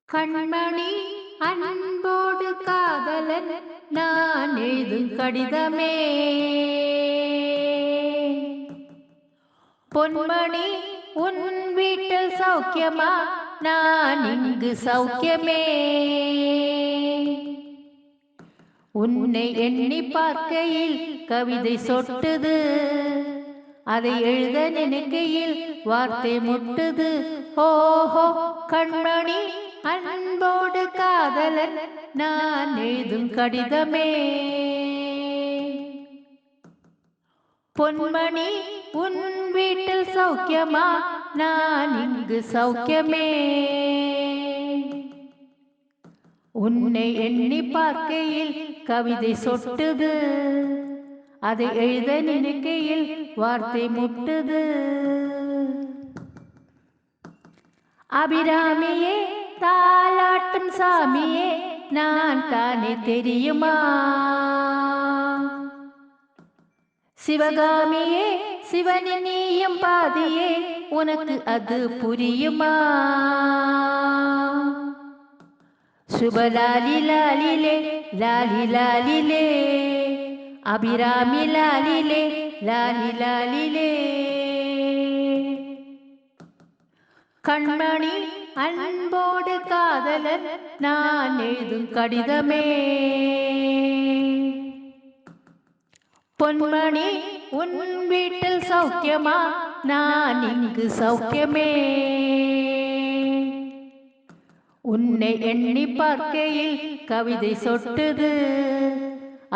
கண்மணி அன்போடு காதலன் நான் எழுதும் கடிதமே. பொன்மணி உன் வீட்டில் சௌக்கியமா? நான் இங்கு சௌக்கியமே. உன்னை எண்ணி பார்க்கையில் கவிதை சொட்டுது, அதை எழுத நினைக்கையில் வார்த்தை முட்டுது. ஓஹோ கண்மணி அன்போடு காதலன் நான் எழுதும் கடிதமே. பொன்மணி உன் வீட்டில் சௌக்கியமா? நான் இங்கு சௌக்கியமே. உன்னை எண்ணி பார்க்கையில் கவிதை சொட்டுது, அதை எழுத நினைக்கையில் வார்த்தை முட்டுது. அபிராமியே தாலாட்டும் சாமியே நான் தானே தெரியுமா? சிவகாமியே சிவனின் நீயும் பாதியே உனக்கு அது புரியுமா? சுபலாலி லாலிலே லாலி லாலிலே, அபிராமி லாலிலே லாலி லாலிலே. கண்மணி அன்போடு காதலன் நான் எழுதும் கடிதமே. பொன்மணி உன் வீட்டில் சௌக்கியமா? நான் இங்கு சௌக்கியமே. உன்னை எண்ணி பார்க்கையில் கவிதை சொட்டுது,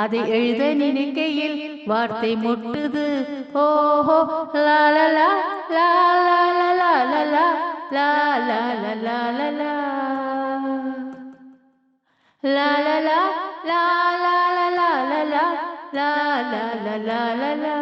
அதை எழுத நினைக்கையில் வார்த்தை முட்டுது. ஓஹோ லாலலா லாலலா லாலலா லாலலா லாலலா லாலலா லாலலா லாலலா லாலலா லாலலா.